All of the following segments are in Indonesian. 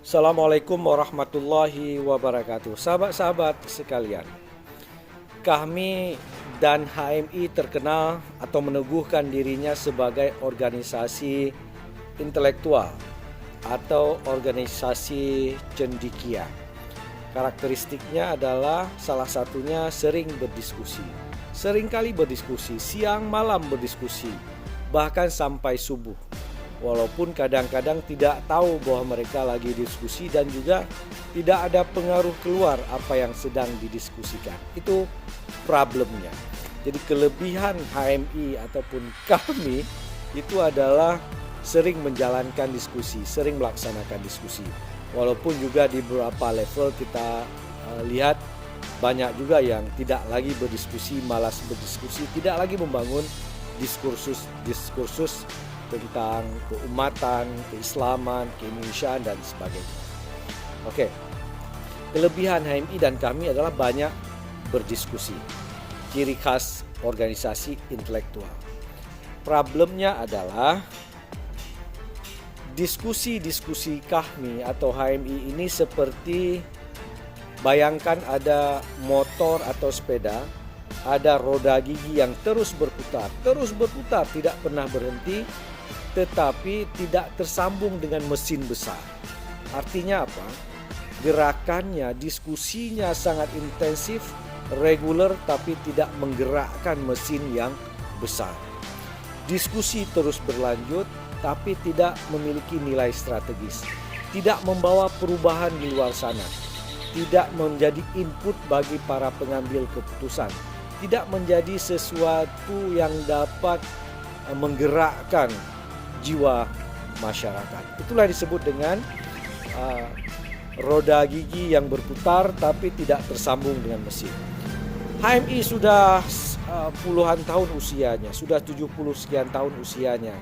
Assalamualaikum warahmatullahi wabarakatuh. Sahabat-sahabat sekalian, kami dan HMI terkenal atau meneguhkan dirinya sebagai organisasi intelektual atau organisasi cendekia. Karakteristiknya adalah salah satunya sering berdiskusi. Seringkali berdiskusi, siang malam berdiskusi, bahkan sampai subuh. Walaupun kadang-kadang tidak tahu bahwa mereka lagi diskusi dan juga tidak ada pengaruh keluar apa yang sedang didiskusikan. Itu problemnya. Jadi kelebihan HMI ataupun kami itu adalah sering menjalankan diskusi, sering melaksanakan diskusi. Walaupun juga di beberapa level kita lihat banyak juga yang tidak lagi berdiskusi, malas berdiskusi, tidak lagi membangun diskursus tentang keumatan, keislaman, keindonesiaan dan sebagainya. Oke. Kelebihan HMI dan kami adalah banyak berdiskusi. Ciri khas organisasi intelektual. Problemnya adalah diskusi-diskusi kami atau HMI ini seperti bayangkan ada motor atau sepeda, ada roda gigi yang terus berputar, tidak pernah berhenti, tetapi tidak tersambung dengan mesin besar. Artinya apa? Gerakannya, diskusinya sangat intensif, reguler, tapi tidak menggerakkan mesin yang besar. Diskusi terus berlanjut, tapi tidak memiliki nilai strategis, tidak membawa perubahan di luar sana, tidak menjadi input bagi para pengambil keputusan, tidak menjadi sesuatu yang dapat menggerakkan jiwa masyarakat. Itulah disebut dengan roda gigi yang berputar tapi tidak tersambung dengan mesin. HMI sudah puluhan tahun usianya, sudah 70 sekian tahun usianya.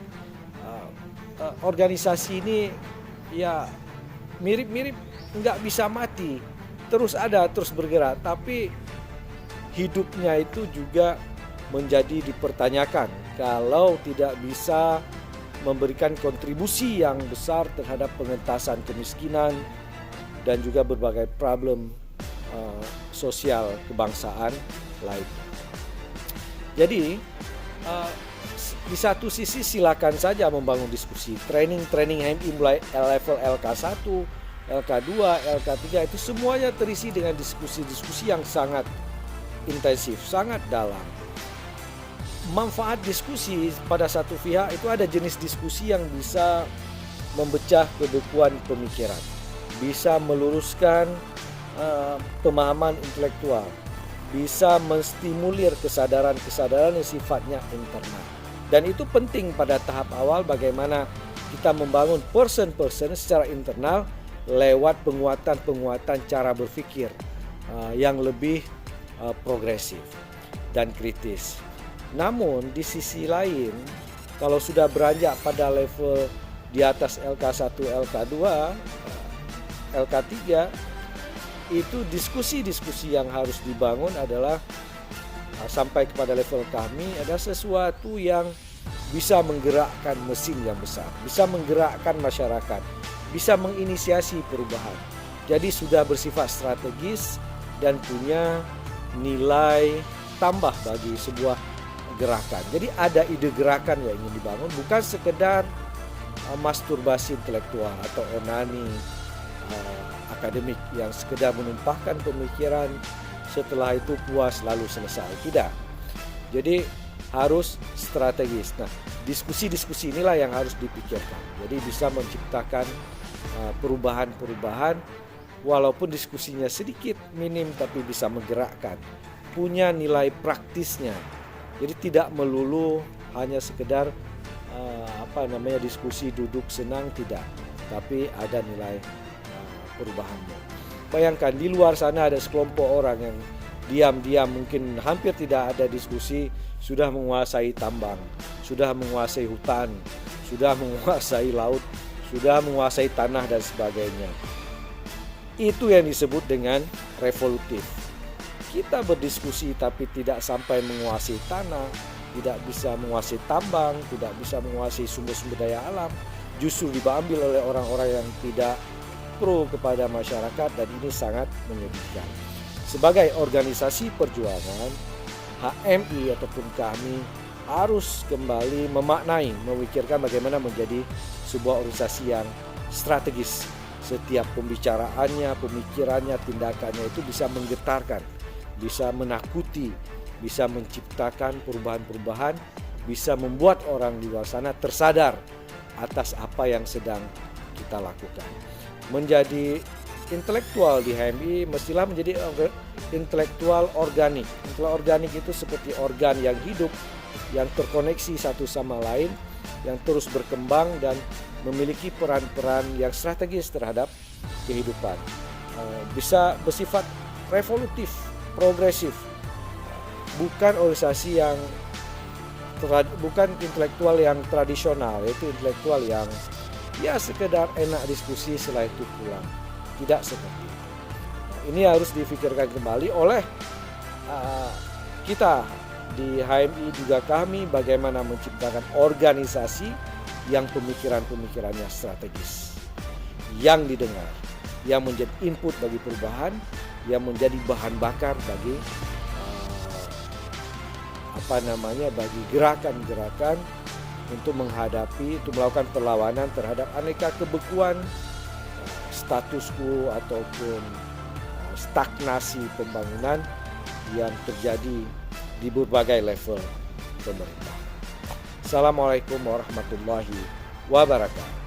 Organisasi ini ya mirip-mirip nggak bisa mati, terus ada, terus bergerak, tapi hidupnya itu juga menjadi dipertanyakan kalau tidak bisa memberikan kontribusi yang besar terhadap pengentasan kemiskinan dan juga berbagai problem sosial kebangsaan lainnya. Jadi di satu sisi silakan saja membangun diskusi. Training HMI mulai level LK1, LK2, LK3 itu semuanya terisi dengan diskusi-diskusi yang sangat intensif, sangat dalam. Manfaat diskusi pada satu pihak itu ada jenis diskusi yang bisa memecah kebekuan pemikiran, bisa meluruskan pemahaman intelektual, bisa menstimulir kesadaran yang sifatnya internal. Dan itu penting pada tahap awal bagaimana kita membangun person secara internal lewat penguatan cara berpikir yang lebih progresif dan kritis. Namun di sisi lain, kalau sudah beranjak pada level di atas LK1, LK2, LK3, itu diskusi-diskusi yang harus dibangun adalah sampai kepada level kami ada sesuatu yang bisa menggerakkan mesin yang besar, bisa menggerakkan masyarakat, bisa menginisiasi perubahan. Jadi sudah bersifat strategis dan punya nilai tambah bagi sebuah gerakan. Jadi ada ide gerakan yang ingin dibangun, bukan sekedar masturbasi intelektual atau onani akademik yang sekedar menumpahkan pemikiran setelah itu puas lalu selesai. Tidak. Jadi harus strategis. Nah, diskusi-diskusi inilah yang harus dipikirkan. Jadi bisa menciptakan perubahan-perubahan walaupun diskusinya sedikit minim tapi bisa menggerakkan. Punya nilai praktisnya. Jadi tidak melulu hanya sekedar diskusi duduk senang, tidak, tapi ada nilai perubahannya. Bayangkan di luar sana ada sekelompok orang yang diam-diam mungkin hampir tidak ada diskusi, sudah menguasai tambang, sudah menguasai hutan, sudah menguasai laut, sudah menguasai tanah dan sebagainya. Itu yang disebut dengan revolutif. Kita berdiskusi tapi tidak sampai menguasai tanah, tidak bisa menguasai tambang, tidak bisa menguasai sumber-sumber daya alam, justru diambil oleh orang-orang yang tidak pro kepada masyarakat dan ini sangat menyedihkan. Sebagai organisasi perjuangan, HMI ataupun kami harus kembali memaknai, memikirkan bagaimana menjadi sebuah organisasi yang strategis. Setiap pembicaraannya, pemikirannya, tindakannya itu bisa menggetarkan, bisa menakuti, bisa menciptakan perubahan-perubahan, bisa membuat orang di luar sana tersadar atas apa yang sedang kita lakukan. Menjadi intelektual di HMI mestilah menjadi intelektual organik. Intelektual organik itu seperti organ yang hidup, yang terkoneksi satu sama lain, yang terus berkembang dan memiliki peran-peran yang strategis terhadap kehidupan. Bisa bersifat revolutif, progresif. Bukan organisasi yang bukan intelektual yang tradisional, yaitu intelektual yang ya sekedar enak diskusi setelah itu pulang. Tidak seperti itu. Ini harus difikirkan kembali oleh kita di HMI, juga kami, bagaimana menciptakan organisasi yang pemikiran-pemikirannya strategis, yang didengar, yang menjadi input bagi perubahan, yang menjadi bahan bakar bagi bagi gerakan-gerakan untuk menghadapi, untuk melakukan perlawanan terhadap aneka kebekuan, status quo ataupun stagnasi pembangunan yang terjadi di berbagai level pemerintah. Assalamualaikum warahmatullahi wabarakatuh.